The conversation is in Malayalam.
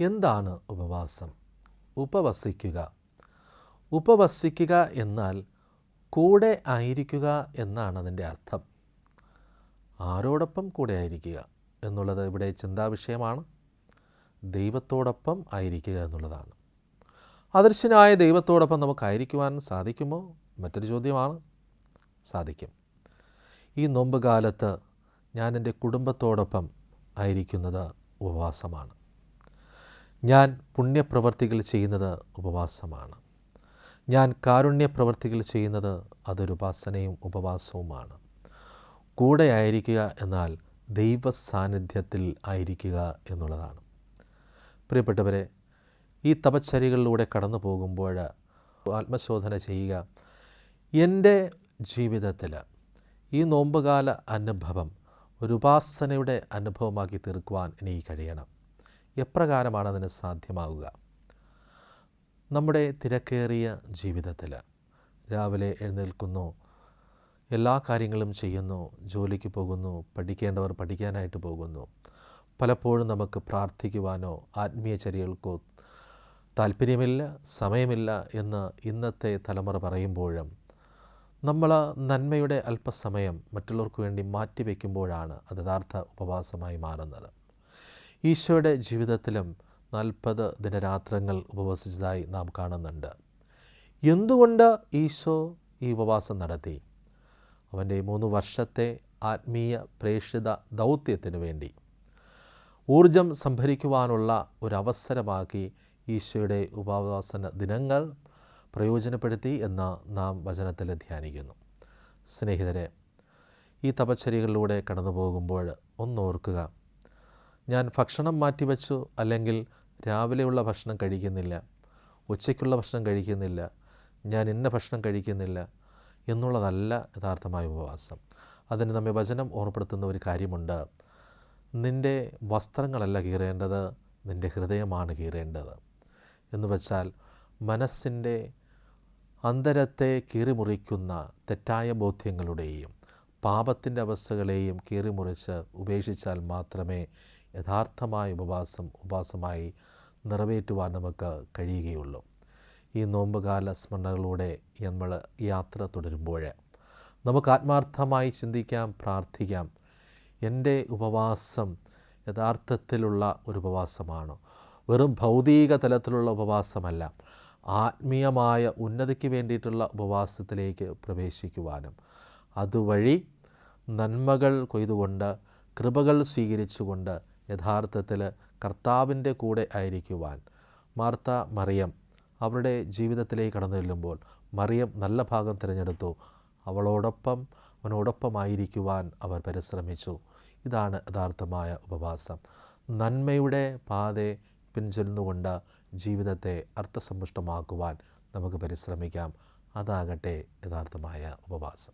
എന്താണ് ഉപവാസം? ഉപവസിക്കുക. ഉപവസിക്കുക എന്നാൽ കൂടെ ആയിരിക്കുക എന്നാണ് അതിൻ്റെ അർത്ഥം. ആരോടൊപ്പം കൂടെ ആയിരിക്കുക എന്നുള്ളത് ഇവിടെ ചിന്താവിഷയമാണ്. ദൈവത്തോടൊപ്പം ആയിരിക്കുക എന്നുള്ളതാണ്. അദൃശ്യനായ ദൈവത്തോടൊപ്പം നമുക്കായിരിക്കുവാൻ സാധിക്കുമോ? മറ്റൊരു ചോദ്യമാണ്. സാധിക്കും. ഈ നോമ്പ് കാലത്ത് ഞാൻ എൻ്റെ കുടുംബത്തോടൊപ്പം ആയിരിക്കുന്നത് ഉപവാസമാണ്. ഞാൻ പുണ്യപ്രവർത്തികൾ ചെയ്യുന്നത് ഉപവാസമാണ്. ഞാൻ കാരുണ്യപ്രവർത്തികൾ ചെയ്യുന്നത് അതൊരു ഉപാസനയും ഉപവാസവുമാണ്. കൂടെ ആയിരിക്കുക എന്നാൽ ദൈവ സാന്നിധ്യത്തിൽ ആയിരിക്കുക എന്നുള്ളതാണ്. പ്രിയപ്പെട്ടവരെ, ഈ തപശ്ചര്യകളിലൂടെ കടന്നു പോകുമ്പോൾ ആത്മശോധന ചെയ്യുക. എൻ്റെ ജീവിതത്തിൽ ഈ നോമ്പുകാല അനുഭവം ഒരു ഉപാസനയുടെ അനുഭവമാക്കി തീർക്കുവാൻ എനിക്ക് കഴിയണം. എപ്രകാരമാണ് അതിന് സാധ്യമാവുക? നമ്മുടെ തിരക്കേറിയ ജീവിതത്തിൽ രാവിലെ എഴുന്നേൽക്കുന്നു, എല്ലാ കാര്യങ്ങളും ചെയ്യുന്നു, ജോലിക്ക് പോകുന്നു, പഠിക്കേണ്ടവർ പഠിക്കാനായിട്ട് പോകുന്നു. പലപ്പോഴും നമുക്ക് പ്രാർത്ഥിക്കുവാനോ ആത്മീയ ചര്യകൾക്കോ താല്പര്യമില്ല, സമയമില്ല എന്ന് ഇന്നത്തെ തലമുറ പറയുമ്പോഴും നമ്മൾ നന്മയുടെ അല്പസമയം മറ്റുള്ളവർക്ക് വേണ്ടി മാറ്റിവെക്കുമ്പോഴാണ് അത് യഥാർത്ഥ ഉപവാസമായി മാറുന്നത്. ഈശോയുടെ ജീവിതത്തിലും 40 ദിനരാത്രങ്ങൾ ഉപവസിച്ചതായി നാം കാണുന്നുണ്ട്. എന്തുകൊണ്ട് ഈശോ ഈ ഉപവാസം നടത്തി? അവൻ്റെ 3 വർഷത്തെ ആത്മീയ പ്രേക്ഷിത ദൗത്യത്തിനു വേണ്ടി ഊർജം സംഭരിക്കുവാനുള്ള ഒരവസരമാക്കി ഈശോയുടെ ഉപവാസന ദിനങ്ങൾ പ്രയോജനപ്പെടുത്തി എന്ന് നാം വചനത്തിൽ ധ്യാനിക്കുന്നു. സ്നേഹിതരെ, ഈ തപശ്ചര്യകളിലൂടെ കടന്നു പോകുമ്പോൾ ഒന്നോർക്കുക, ഞാൻ ഭക്ഷണം മാറ്റിവെച്ചു, അല്ലെങ്കിൽ രാവിലെയുള്ള ഭക്ഷണം കഴിക്കുന്നില്ല, ഉച്ചയ്ക്കുള്ള ഭക്ഷണം കഴിക്കുന്നില്ല, ഞാൻ ഇന്ന ഭക്ഷണം കഴിക്കുന്നില്ല എന്നുള്ളതല്ല യഥാർത്ഥമായ ഉപവാസം. അതിന് നമ്മെ വചനം ഓർമ്മപ്പെടുത്തുന്ന ഒരു കാര്യമുണ്ട്. നിൻ്റെ വസ്ത്രങ്ങളല്ല കീറേണ്ടത്, നിൻ്റെ ഹൃദയമാണ് കീറേണ്ടത്. എന്ന് വച്ചാൽ മനസ്സിൻ്റെ അന്തരത്തെ കീറിമുറിക്കുന്ന തെറ്റായ ബോധ്യങ്ങളുടെയും പാപത്തിൻ്റെ അവസ്ഥകളെയും കീറിമുറിച്ച് ഉപേക്ഷിച്ചാൽ മാത്രമേ യഥാർത്ഥമായ ഉപവാസമായി നിറവേറ്റുവാൻ നമുക്ക് കഴിയുകയുള്ളൂ. ഈ നോമ്പുകാല സ്മരണകളിലൂടെ നമ്മൾ യാത്ര തുടരുമ്പോൾ നമുക്ക് ആത്മാർത്ഥമായി ചിന്തിക്കാം, പ്രാർത്ഥിക്കാം. എൻ്റെ ഉപവാസം യഥാർത്ഥത്തിലുള്ള ഒരു ഉപവാസമാണോ? വെറും ഭൗതിക തലത്തിലുള്ള ഉപവാസമല്ല, ആത്മീയമായ ഉന്നതിക്ക് വേണ്ടിയിട്ടുള്ള ഉപവാസത്തിലേക്ക് പ്രവേശിക്കുവാനും അതുവഴി നന്മകൾ കൊയ്തുകൊണ്ട് കൃപകൾ സ്വീകരിച്ചുകൊണ്ട് യഥാർത്ഥത്തിൽ കർത്താവിൻ്റെ കൂടെ ആയിരിക്കുവാൻ മാർത്ത മറിയം അവരുടെ ജീവിതത്തിലേക്ക് കടന്നു ചെല്ലുമ്പോൾ മറിയം നല്ല ഭാഗം തിരഞ്ഞെടുത്തു. അവനോടൊപ്പമായിരിക്കുവാൻ അവർ പരിശ്രമിച്ചു. ഇതാണ് യഥാർത്ഥമായ ഉപവാസം. നന്മയുടെ പാതയെ പിൻചെല്ലുന്നുകൊണ്ട് ജീവിതത്തെ അർത്ഥസമ്പുഷ്ടമാക്കുവാൻ നമുക്ക് പരിശ്രമിക്കാം. അതാകട്ടെ യഥാർത്ഥമായ ഉപവാസം.